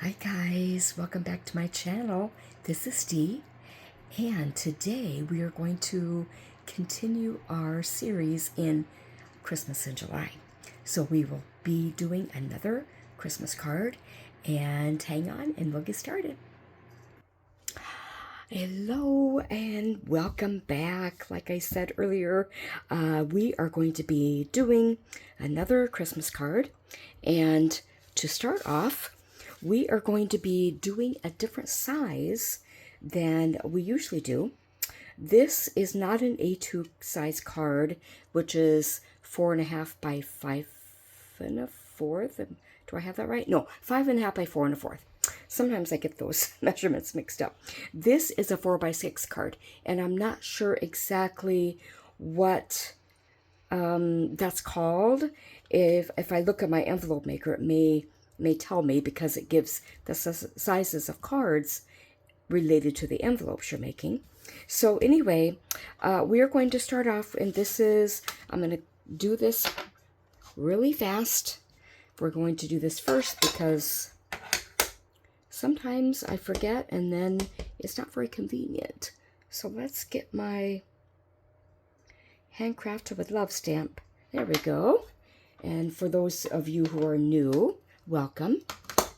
Hi guys, welcome back to my channel. This is Dee, and today we are going to continue our series in Christmas in July. So we will be doing another Christmas card, and hang on and we'll get started. Hello and welcome back. Like I said earlier, we are going to be doing another Christmas card, and to start off, we are going to be doing a different size than we usually do. This is not an A2 size card, which is 4.5 by 5 1/4. Do I have that right? No, 5.5 by 4 1/4. Sometimes I get those measurements mixed up. This is a 4x6 card, and I'm not sure exactly what that's called. If I look at my envelope maker, it may tell me, because it gives the sizes of cards related to the envelopes you're making. So anyway, we are going to start off, and I'm going to do this really fast. We're going to do this first because sometimes I forget and then it's not very convenient. So let's get my Handcrafted with Love stamp. There we go. And for those of you who are new, welcome.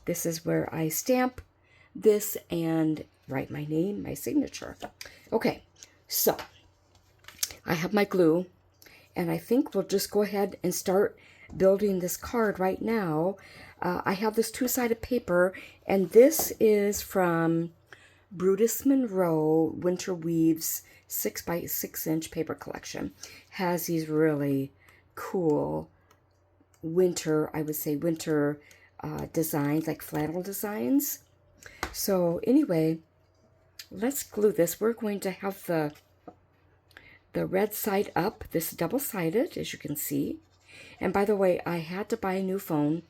This is where I stamp this and write my name, my signature. Okay, so I have my glue, and I think we'll just go ahead and start building this card right now. I have this two-sided paper, and this is from Brutus Monroe Winter Weaves 6x6" paper collection. Has these really cool winter designs, like flannel designs. So anyway, let's glue this. We're going to have the red side up. This is double-sided, as you can see. And by the way, I had to buy a new phone.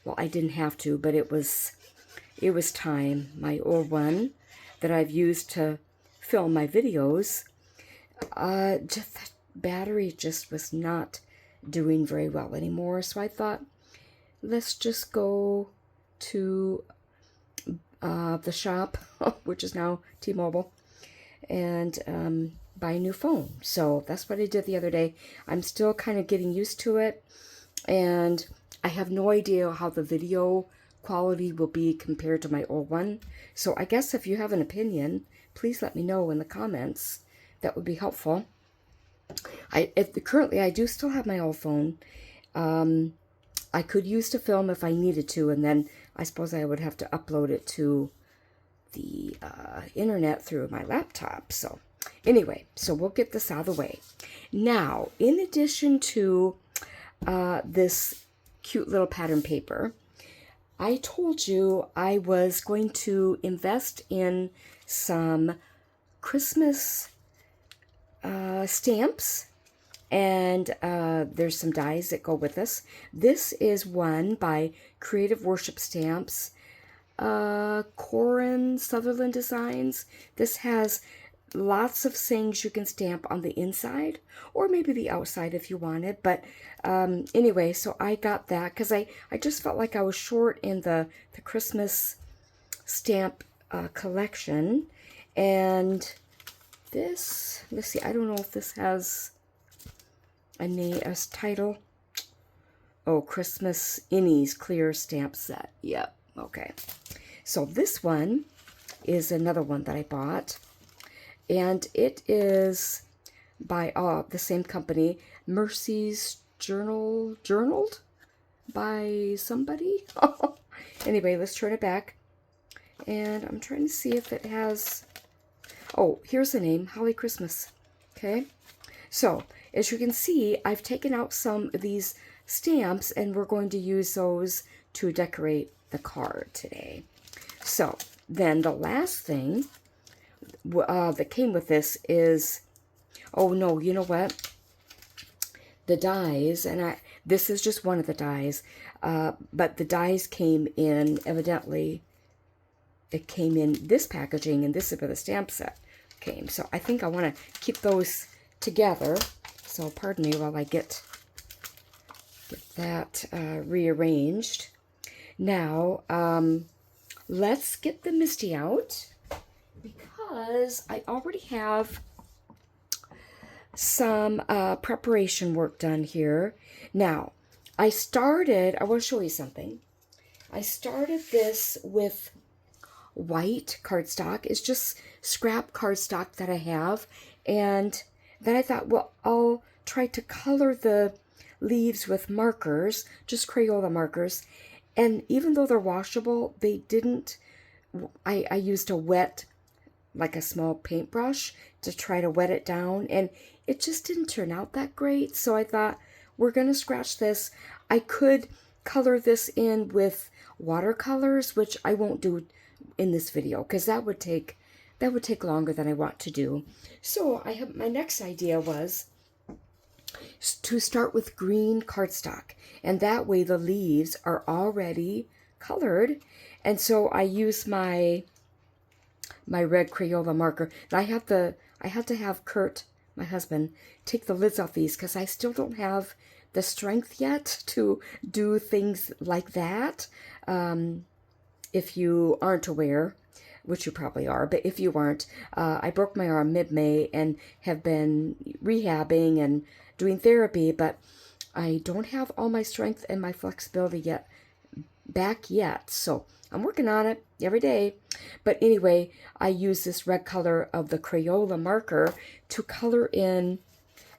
Well, I didn't have to, but it was time. My old one that I've used to film my videos, just the battery just was not doing very well anymore. So I thought, let's just go to the shop, which is now T-Mobile, and buy a new phone. So that's what I did the other day. I'm still kind of getting used to it, and I have no idea how the video quality will be compared to my old one. So I guess if you have an opinion, please let me know in the comments. That would be helpful. Currently I do still have my old phone. I could use to film if I needed to, and then I suppose I would have to upload it to the internet through my laptop. So anyway, so we'll get this out of the way. Now, in addition to this cute little pattern paper, I told you I was going to invest in some Christmas stamps, and there's some dies that go with this. This is one by Creative Worship Stamps, Corin Sutherland Designs. This has lots of things you can stamp on the inside, or maybe the outside if you wanted. But anyway, so I got that because I just felt like I was short in the Christmas stamp collection. And this, let's see, I don't know if this has a name, a title. Oh, Christmas Innie's clear stamp set. Yep, okay. So this one is another one that I bought, and it is by the same company, Mercy's Journaled by somebody. Anyway, let's turn it back, and I'm trying to see if it has. Oh, here's the name, Holly Christmas. Okay, so as you can see, I've taken out some of these stamps, and we're going to use those to decorate the card today. So then the last thing that came with this is, oh no, you know what? The dies, and this is just one of the dies, but the dies came in, evidently, it came in this packaging, and this is where the stamp set came. So I think I want to keep those together. So pardon me while I get that rearranged. Now, let's get the Misty out because I already have some preparation work done here. Now, I will show you something. I started this with white cardstock. It's just scrap cardstock that I have. And then I thought, well, I'll try to color the leaves with markers, just Crayola markers. And even though they're washable, they didn't, I used a wet, like a small paintbrush to try to wet it down. And it just didn't turn out that great. So I thought, we're going to scratch this. I could color this in with watercolors, which I won't do in this video because that would take longer than I want to do. So my next idea was to start with green cardstock, and that way the leaves are already colored. And so I use my red Crayola marker. I had to have Kurt, my husband, take the lids off these because I still don't have the strength yet to do things like that. If you aren't aware, which you probably are, but if you aren't, I broke my arm mid-May and have been rehabbing and doing therapy, but I don't have all my strength and my flexibility back yet. So I'm working on it every day. But anyway, I use this red color of the Crayola marker to color in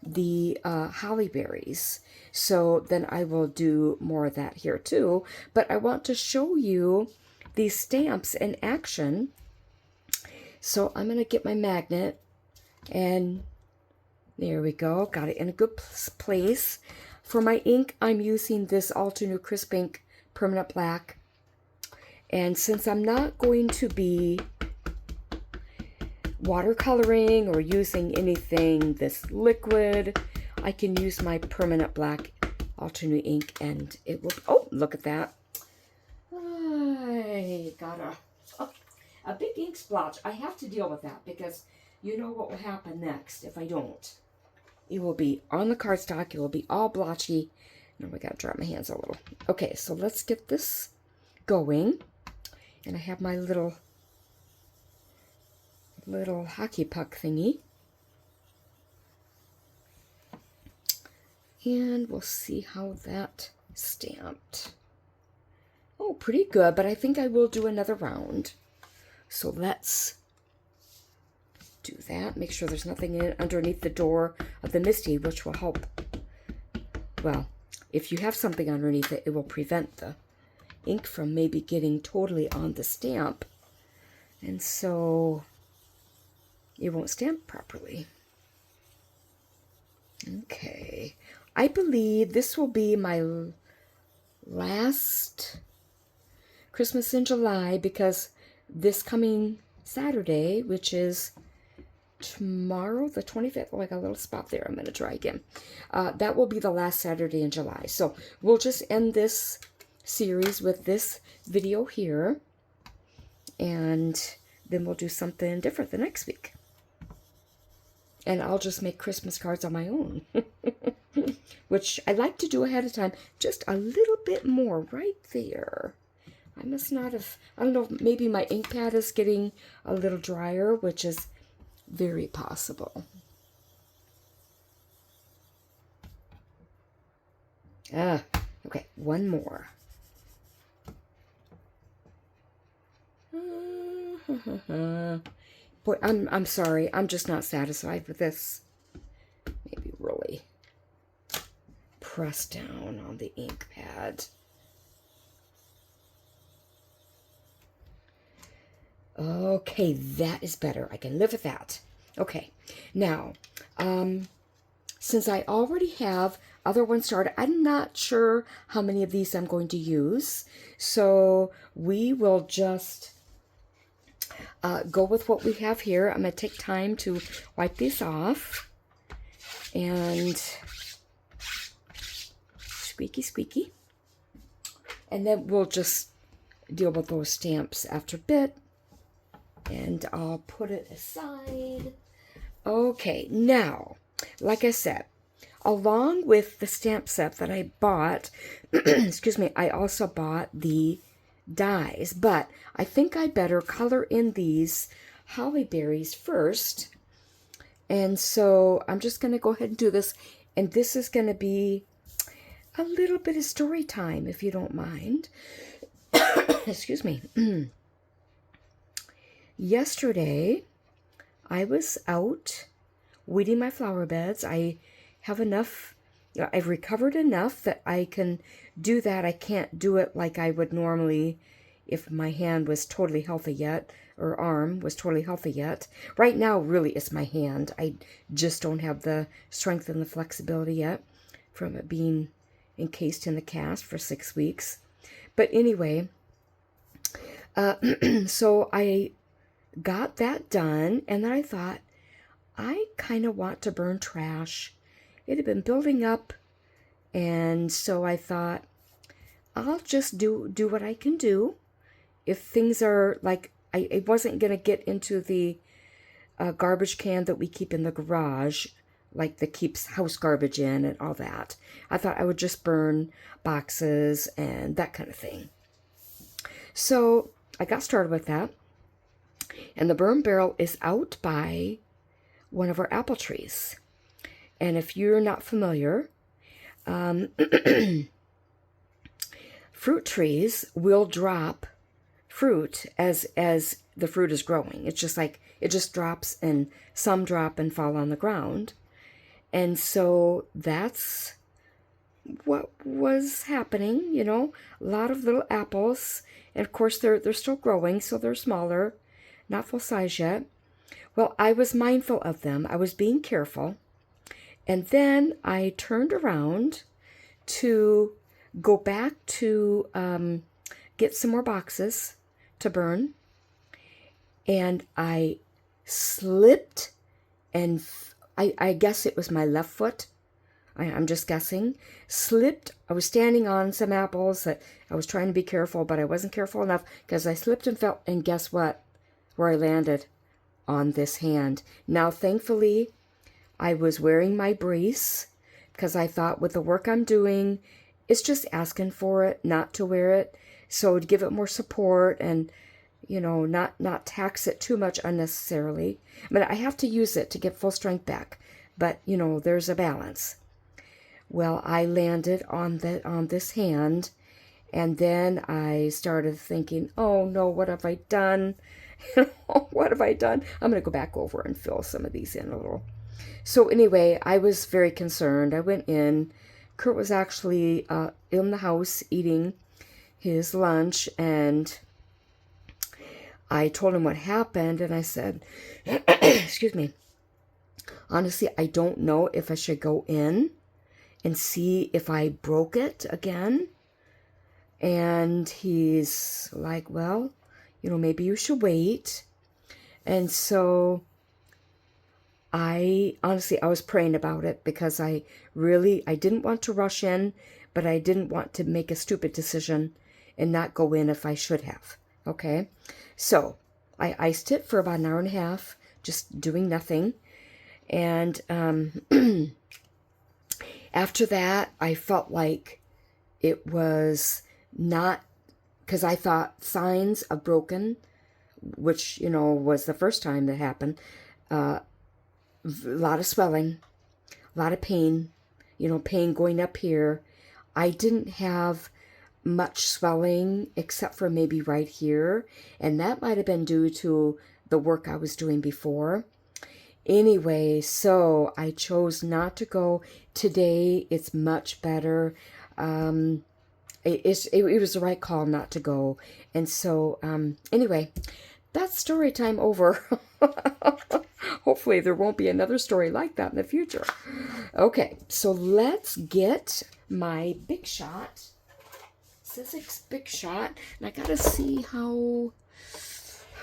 the holly berries. So then I will do more of that here too. But I want to show you these stamps in action. So I'm going to get my magnet, and there we go. Got it in a good place. For my ink, I'm using this Altenew Crisp Ink Permanent Black. And since I'm not going to be watercoloring or using anything this liquid, I can use my Permanent Black Altenew ink, and it will, oh, look at that. I got a big ink splotch. I have to deal with that because you know what will happen next if I don't. It will be on the cardstock. It will be all blotchy. Now I got to dry my hands a little. Okay, so let's get this going. And I have my little hockey puck thingy. And we'll see how that stamped. Oh, pretty good, but I think I will do another round. So let's do that. Make sure there's nothing underneath the door of the Misty, which will help. Well, if you have something underneath it, it will prevent the ink from maybe getting totally on the stamp. And so it won't stamp properly. Okay. I believe this will be my last Christmas in July, because this coming Saturday, which is tomorrow, the 25th, oh, I got a little spot there. I'm going to try again. That will be the last Saturday in July. So we'll just end this series with this video here, and then we'll do something different the next week. And I'll just make Christmas cards on my own, which I like to do ahead of time, just a little bit more right there. I must not have, I don't know, maybe my ink pad is getting a little drier, which is very possible. Okay, one more. Boy, I'm sorry. I'm just not satisfied with this. Maybe really press down on the ink pad. Okay, that is better. I can live with that. Okay, now, since I already have other ones started, I'm not sure how many of these I'm going to use. So we will just go with what we have here. I'm going to take time to wipe these off. And squeaky, squeaky. And then we'll just deal with those stamps after a bit. And I'll put it aside. Okay, now, like I said, along with the stamp set that I bought, excuse me, I also bought the dies, but I think I better color in these holly berries first. And so I'm just going to go ahead and do this. And this is going to be a little bit of story time, if you don't mind. Excuse me. Yesterday, I was out weeding my flower beds. I have enough, I've recovered enough that I can do that. I can't do it like I would normally if my hand was totally healthy yet, or arm was totally healthy yet. Right now, really, it's my hand. I just don't have the strength and the flexibility yet from it being encased in the cast for 6 weeks. But anyway, so I got that done, and then I thought, I kind of want to burn trash. It had been building up, and so I thought, I'll just do what I can do. If things are like, I wasn't going to get into the garbage can that we keep in the garage, like that keeps house garbage in and all that. I thought I would just burn boxes and that kind of thing. So I got started with that. And the burn barrel is out by one of our apple trees. And if you're not familiar, fruit trees will drop fruit as the fruit is growing. It's just like, it just drops, and some drop and fall on the ground. And so that's what was happening, you know, a lot of little apples. And of course, they're still growing, so they're smaller, not full size yet. Well, I was mindful of them. I was being careful. And then I turned around to go back to get some more boxes to burn. And I slipped, and I guess it was my left foot. I'm just guessing. Slipped. I was standing on some apples that I was trying to be careful, but I wasn't careful enough because I slipped and fell. And guess what? Where I landed? On this hand. Now, thankfully, I was wearing my brace because I thought with the work I'm doing, it's just asking for it not to wear it. So to give it more support and, you know, not tax it too much unnecessarily. I mean, I have to use it to get full strength back, but, you know, there's a balance. Well, I landed on this hand, and then I started thinking, oh no, what have I done? What have I done? I'm going to go back over and fill some of these in a little. So anyway, I was very concerned. I went in. Kurt was actually in the house eating his lunch, and I told him what happened, and I said, excuse me, honestly, I don't know if I should go in and see if I broke it again. And he's like, well, you know, maybe you should wait. And so I was praying about it because I didn't want to rush in, but I didn't want to make a stupid decision and not go in if I should have. Okay. So I iced it for about an hour and a half, just doing nothing. And after that, I felt like it was not, because I thought signs of broken, which, you know, was the first time that happened. A lot of swelling, a lot of pain, you know, pain going up here. I didn't have much swelling except for maybe right here, and that might have been due to the work I was doing before. Anyway, so I chose not to go. Today, it's much better. It was the right call not to go. And so, anyway, that's story time over. Hopefully there won't be another story like that in the future. Okay, so let's get my Big Shot, Sizzix Big Shot. And I gotta see how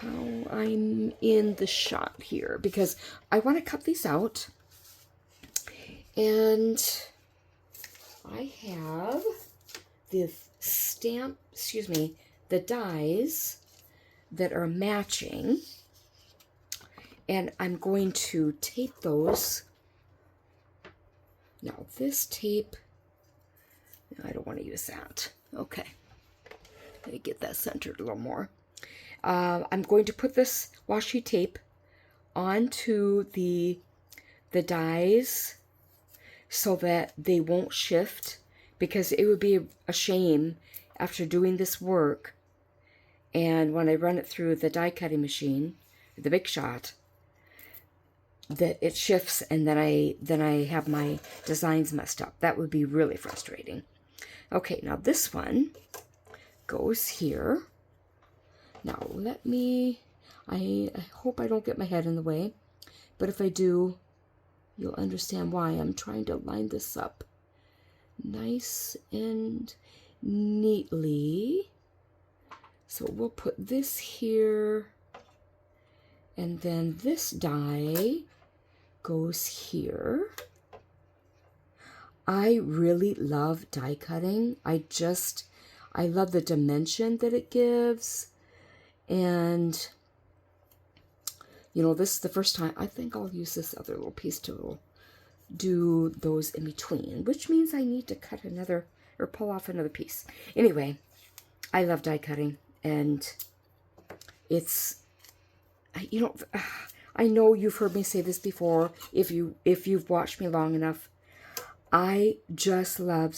I'm in the shot here, because I want to cut these out. And I have the the dies that are matching. And I'm going to tape those. Now this tape, I don't want to use that. Okay. Let me get that centered a little more. I'm going to put this washi tape onto the dies so that they won't shift, because it would be a shame after doing this work and when I run it through the die cutting machine, the Big Shot, that it shifts and then I have my designs messed up. That would be really frustrating. Okay, now this one goes here. Now let me, I hope I don't get my head in the way, but if I do, you'll understand why. I'm trying to line this up nice and neatly. So we'll put this here, and then this die goes here. I really love die cutting. I love the dimension that it gives. And, you know, this is the first time. I think I'll use this other little piece to do those in between, which means I need to cut another, or pull off another piece. Anyway, I love die cutting, and it's, you know, I know you've heard me say this before, if you've watched me long enough. I just love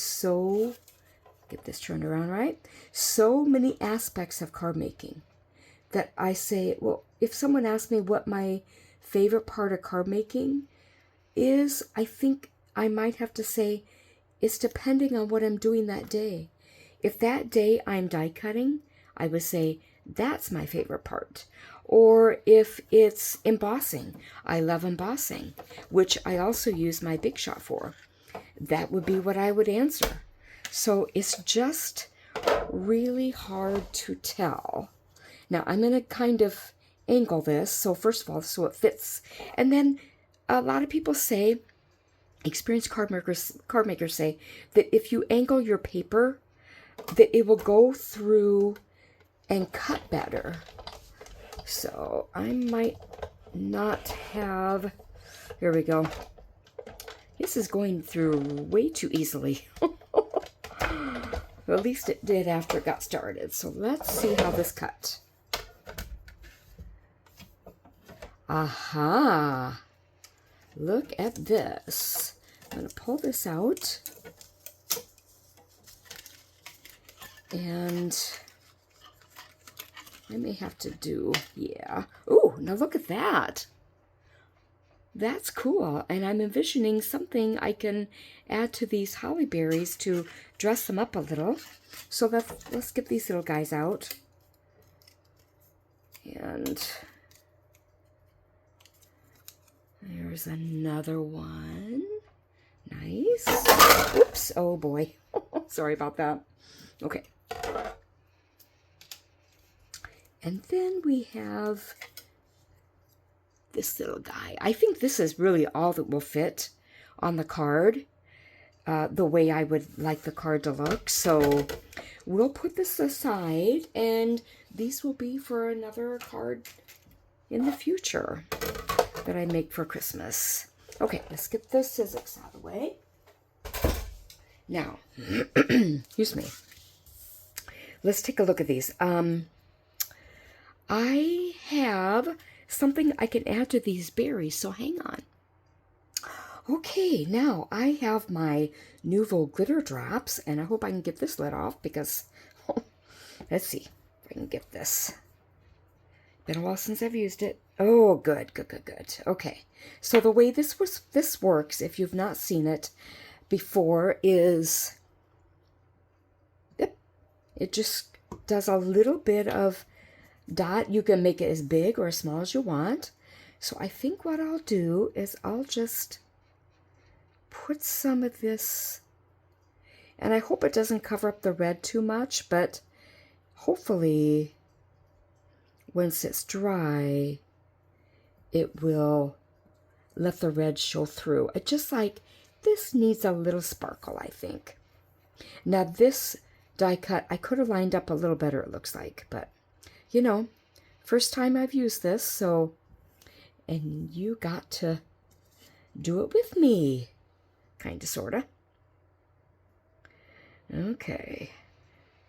get this turned around right, so many aspects of card making that I say, well, if someone asks me what my favorite part of card making is, I think I might have to say it's depending on what I'm doing that day. If that day I'm die cutting, I would say that's my favorite part. Or if it's embossing, I love embossing, which I also use my Big Shot for. That would be what I would answer. So it's just really hard to tell. Now I'm going to kind of angle this. So first of all, so it fits. And then a lot of people say, experienced card makers say, that if you angle your paper, that it will go through and cut better. So I might not have, here we go. This is going through way too easily. At least it did after it got started. So let's see how this cut. Aha! Look at this. I'm going to pull this out. And I may have to do, yeah. Ooh, now look at that. That's cool. And I'm envisioning something I can add to these holly berries to dress them up a little. So let's get these little guys out. And there's another one. Nice. Oops. Oh boy. Sorry about that. Okay. And then we have this little guy. I think this is really all that will fit on the card, the way I would like the card to look. So we'll put this aside, and these will be for another card in the future that I make for Christmas. Okay, let's get the Sizzix out of the way. Now, excuse me. Let's take a look at these. I have something I can add to these berries, so hang on. Okay, now I have my Nuvo glitter drops, and I hope I can get this lid off because, let's see if I can get this. Been a while since I've used it. Oh, good, good, good, good. Okay, so the way this works, if you've not seen it before, is, yep, it just does a little bit of dot. You can make it as big or as small as you want. So I think what I'll do is I'll just put some of this, and I hope it doesn't cover up the red too much, but hopefully once it's dry, it will let the red show through. It just like, this needs a little sparkle, I think. Now this die cut, I could have lined up a little better, it looks like, but you know, first time I've used this, so, and you got to do it with me, kind of, sort of. Okay,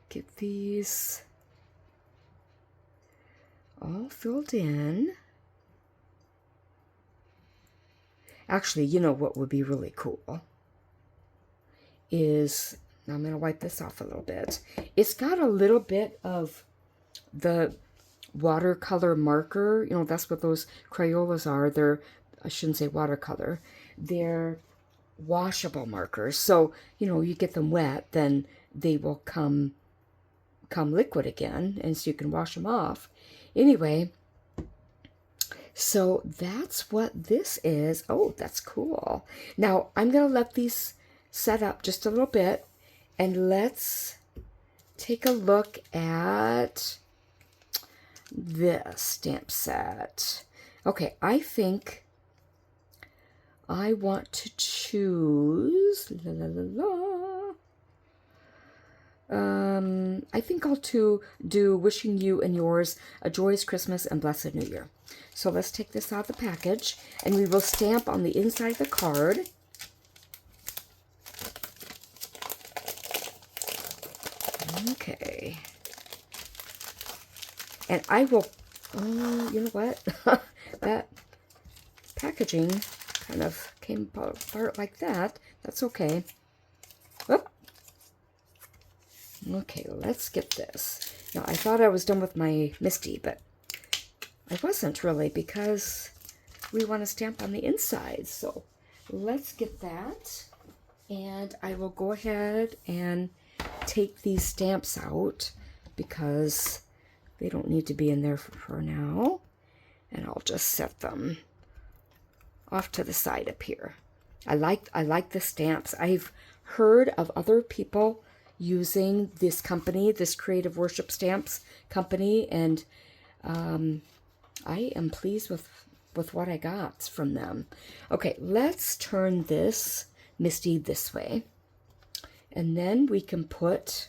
get these all filled in. Actually, you know what would be really cool is, I'm going to wipe this off a little bit. It's got a little bit of the watercolor marker. You know, that's what those Crayolas are. They're, I shouldn't say watercolor. They're washable markers. So, you know, you get them wet, then they will come liquid again, and so you can wash them off. Anyway, so that's what this is. Oh, that's cool. Now, I'm going to let these set up just a little bit, and let's take a look at this stamp set. Okay, I think I want to choose, I think I'll do Wishing You and Yours a Joyous Christmas and Blessed New Year. So let's take this out of the package, and we will stamp on the inside of the card. Okay. And I will, you know what? That packaging kind of came apart like that. That's okay. Oop. Okay, let's get this. Now, I thought I was done with my Misty, but I wasn't really, because we want to stamp on the inside. So let's get that. And I will go ahead and take these stamps out because they don't need to be in there for now. And I'll just set them off to the side up here. I like the stamps. I've heard of other people using this company, this Creative Worship Stamps company, and I am pleased with what I got from them. Okay, let's turn this Misty this way, and then we can put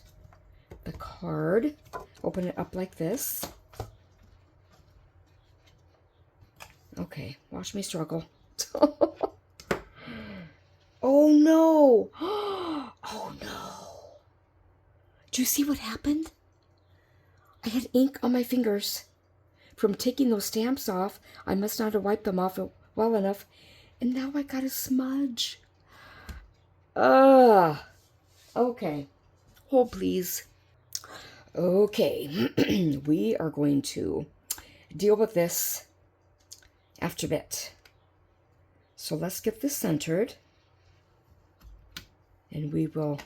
the card, open it up like this. Okay, watch me struggle. Oh no! Oh no! Do you see what happened? I had ink on my fingers from taking those stamps off. I must not have wiped them off well enough, and now I got a smudge. Okay. Hold please. Okay, we are going to deal with this after a bit. So let's get this centered, and we will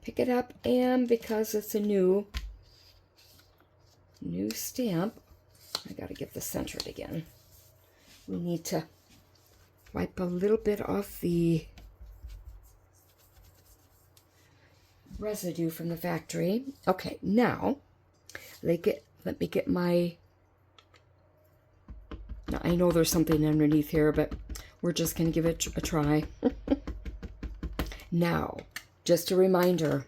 pick it up, and because it's a new stamp, I got to get this centered again. We need to wipe a little bit off the residue from the factory. Okay, now let me get my, now I know there's something underneath here, but we're just going to give it a try. Now, just a reminder,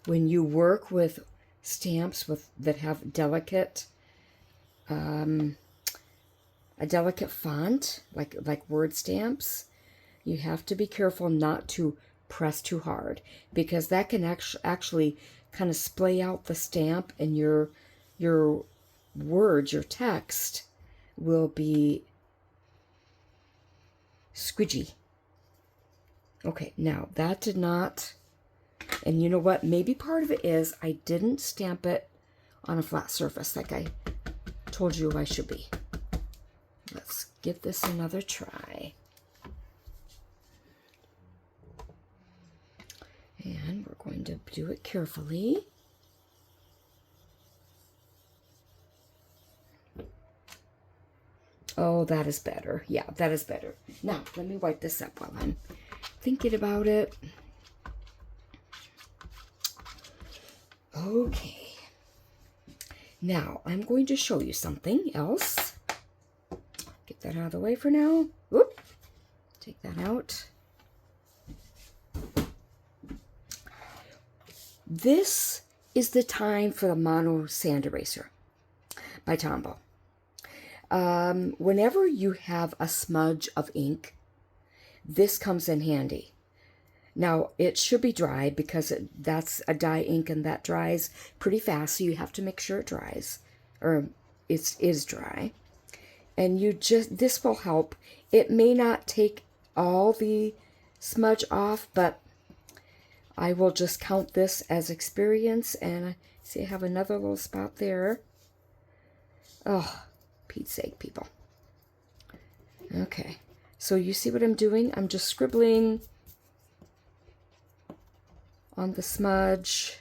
when you work with stamps that have a delicate font, like word stamps, you have to be careful not to press too hard, because that can actually kind of splay out the stamp, and your words, your text, will be squidgy. Okay, now that did not, and you know what? Maybe part of it is I didn't stamp it on a flat surface like I told you I should be. Let's give this another try. And we're going to do it carefully. Oh, that is better. Yeah, that is better. Now, let me wipe this up while I'm thinking about it. Okay. Now, I'm going to show you something else. Get that out of the way for now. Whoop. Take that out. This is the time for the Mono Sand Eraser by Tomboy. Whenever you have a smudge of ink, this comes in handy. Now, it should be dry because that's a dye ink, and that dries pretty fast, so you have to make sure it dries. or it is dry. And this will help. It may not take all the smudge off, but I will just count this as experience. And I see I have another little spot there. Oh, Pete's sake, people. Okay, so you see what I'm doing? I'm just scribbling on the smudge.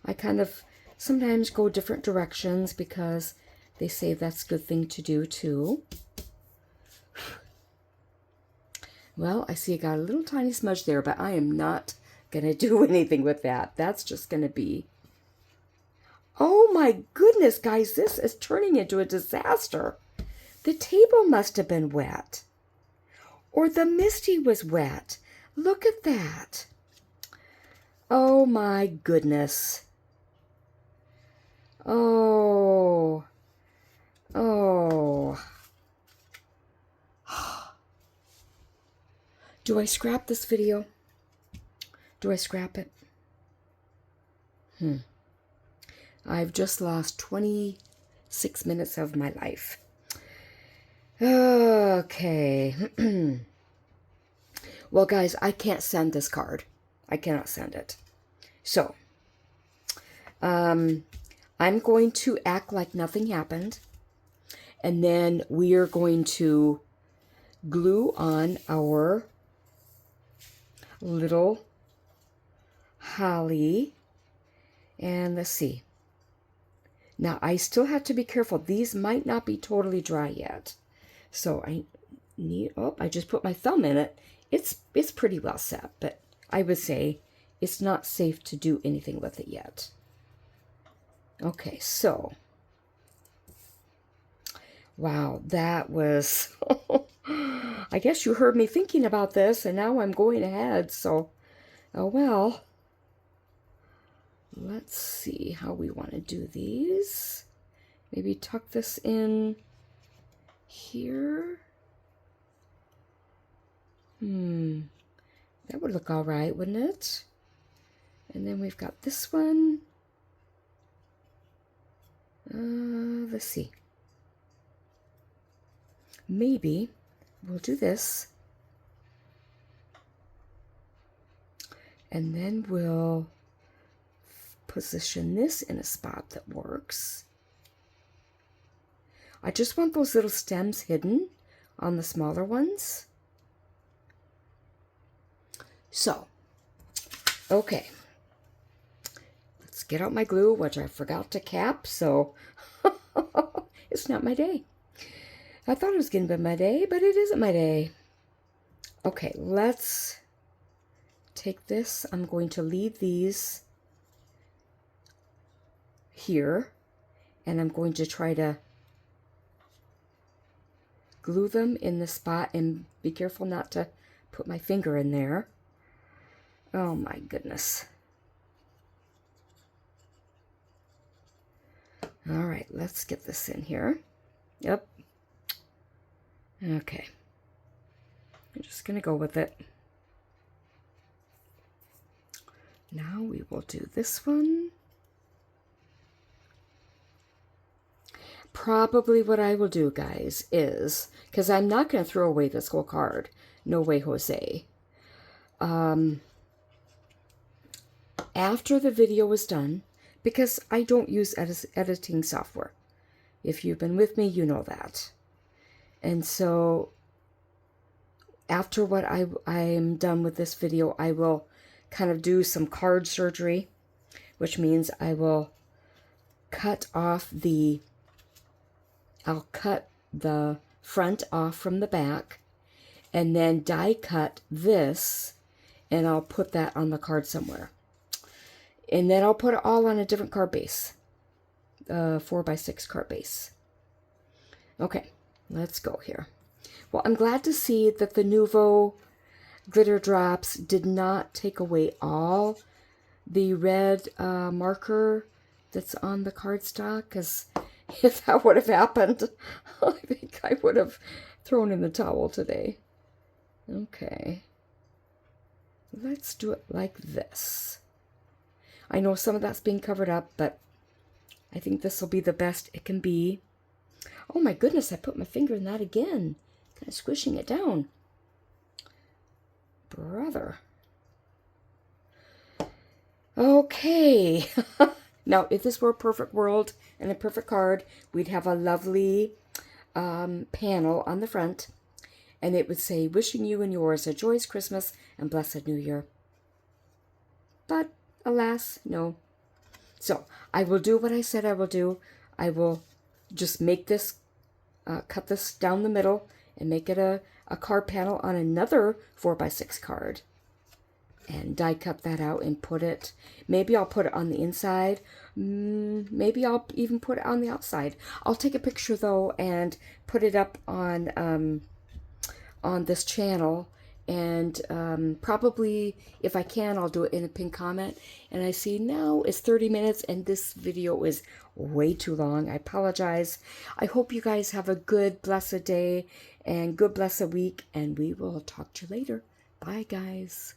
I kind of sometimes go different directions because they say that's a good thing to do too. Well, I see I got a little tiny smudge there, but I am not going to do anything with that. That's just going to be... Oh my goodness, guys, this is turning into a disaster. The table must have been wet. Or the Misty was wet. Look at that. Oh my goodness. Oh. Oh. Do I scrap this video? Do I scrap it? I've just lost 26 minutes of my life. Okay. Well, guys, I can't send this card. I cannot send it. So, I'm going to act like nothing happened. And then we are going to glue on our little holly. And let's see. Now, I still have to be careful. These might not be totally dry yet. So I need, oh, I just put my thumb in it. It's pretty well set, but I would say it's not safe to do anything with it yet. Okay, so, wow, that was, I guess you heard me thinking about this, and now I'm going ahead, so, oh well. Let's see how we want to do these. Maybe tuck this in here. That would look all right, wouldn't it? And then we've got this one. Let's see. Maybe we'll do this. And then we'll position this in a spot that works. I just want those little stems hidden on the smaller ones. So, okay. Let's get out my glue, which I forgot to cap, so it's not my day. I thought it was going to be my day, but it isn't my day. Okay, let's take this. I'm going to leave these here, and I'm going to try to glue them in the spot, and be careful not to put my finger in there. Oh my goodness. All right, let's get this in here. Yep. Okay. I'm just going to go with it. Now we will do this one. Probably what I will do, guys, is, because I'm not going to throw away this whole card. No way, Jose. After the video is done, because I don't use editing software. If you've been with me, you know that. And so, after what I am done with this video, I will kind of do some card surgery, which means I will cut the front off from the back, and then die cut this, and I'll put that on the card somewhere. And then I'll put it all on a different card base, 4x6 card base. Okay, let's go here. Well, I'm glad to see that the Nuvo glitter drops did not take away all the red marker that's on the cardstock, because if that would have happened, I think I would have thrown in the towel today. Okay. Let's do it like this. I know some of that's being covered up, but I think this will be the best it can be. Oh my goodness, I put my finger in that again. Kind of squishing it down. Brother. Okay. Now, if this were a perfect world and a perfect card, we'd have a lovely panel on the front. And it would say, wishing you and yours a joyous Christmas and blessed New Year. But, alas, no. So, I will do what I said I will do. I will just make this, cut this down the middle and make it a card panel on another 4x6 card. And die cut that out and put it, maybe I'll put it on the inside. Maybe I'll even put it on the outside. I'll take a picture though and put it up on this channel. And probably, if I can, I'll do it in a pinned comment. And I see now it's 30 minutes and this video is way too long. I apologize. I hope you guys have a good, blessed day and good, blessed week. And we will talk to you later. Bye, guys.